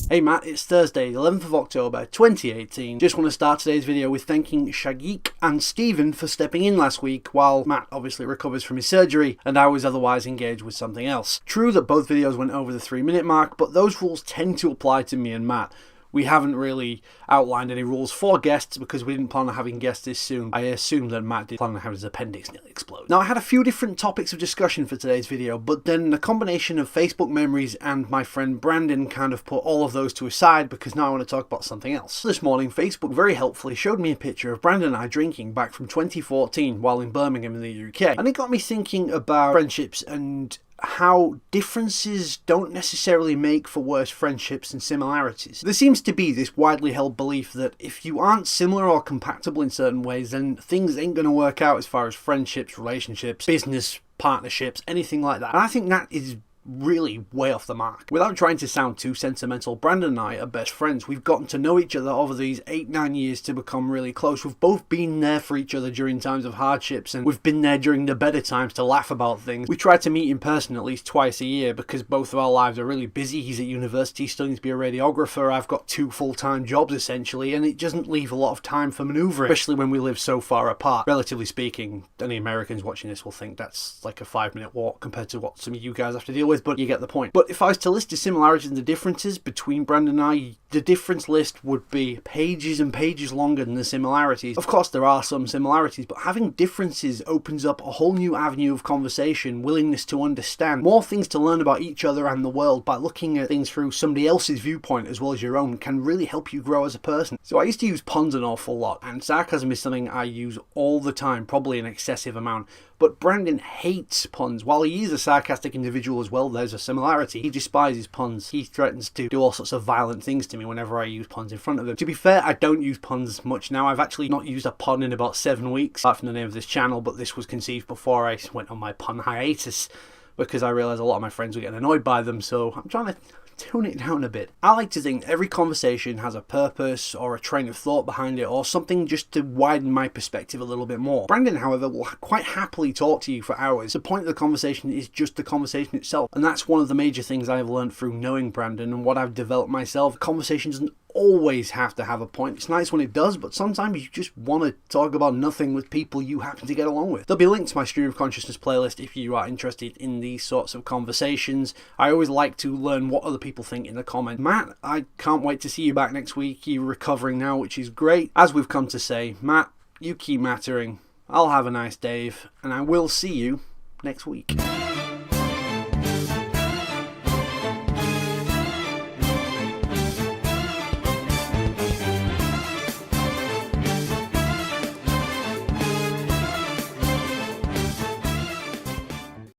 Hey Matt, it's Thursday, 11th of October 2018. Just want to start today's video with thanking Shagiq and Stephen for stepping in last week while Matt obviously recovers from his surgery and I was otherwise engaged with something else. True that both videos went over the 3-minute mark, but those rules tend to apply to me and Matt. We haven't really outlined any rules for guests because we didn't plan on having guests this soon. I assumed that Matt did plan on having his appendix nearly explode. Now, I had a few different topics of discussion for today's video, but then the combination of Facebook memories and my friend Brandon kind of put all of those to a side because now I want to talk about something else. This morning, Facebook very helpfully showed me a picture of Brandon and I drinking back from 2014 while in Birmingham in the UK. And it got me thinking about friendships and how differences don't necessarily make for worse friendships and similarities. There seems to be this widely held belief that if you aren't similar or compatible in certain ways, then things ain't going to work out as far as friendships, relationships, business, partnerships, anything like that. And I think that is really way off the mark. Without trying to sound too sentimental, Brandon and I are best friends. We've gotten to know each other over these 8-9 years to become really close. We've both been there for each other during times of hardships, and we've been there during the better times to laugh about things. We try to meet in person at least twice a year because both of our lives are really busy. He's at university studying to be a radiographer. I've got 2 full-time jobs essentially, and it doesn't leave a lot of time for manoeuvring, especially when we live so far apart. Relatively speaking, any Americans watching this will think that's like a 5-minute walk compared to what some of you guys have to deal with, but you get the point. But if I was to list the similarities and the differences between Brandon and I, the difference list would be pages and pages longer than the similarities. Of course there are some similarities, but having differences opens up a whole new avenue of conversation, willingness to understand, more things to learn about each other and the world by looking at things through somebody else's viewpoint as well as your own can really help you grow as a person. So I used to use puns an awful lot, and sarcasm is something I use all the time, probably an excessive amount. But Brandon hates puns. While he is a sarcastic individual as well, there's a similarity. He despises puns. He threatens to do all sorts of violent things to me whenever I use puns in front of him. To be fair, I don't use puns much now. I've actually not used a pun in about 7 weeks, apart from the name of this channel, but this was conceived before I went on my pun hiatus because I realised a lot of my friends were getting annoyed by them, so I'm trying to tone it down a bit. I like to think every conversation has a purpose or a train of thought behind it or something just to widen my perspective a little bit more. Brandon, however, will quite happily talk to you for hours. The point of the conversation is just the conversation itself, and that's one of the major things I've learned through knowing Brandon and what I've developed myself. Conversation doesn't always have to have a point. It's nice when it does, but sometimes you just want to talk about nothing with people you happen to get along with. There'll be a link to my Stream of Consciousness playlist if you are interested in these sorts of conversations. I always like to learn what other people think in the comments. Matt, I can't wait to see you back next week. You're recovering now, which is great. As we've come to say, Matt, you keep mattering. I'll have a nice day, and I will see you next week.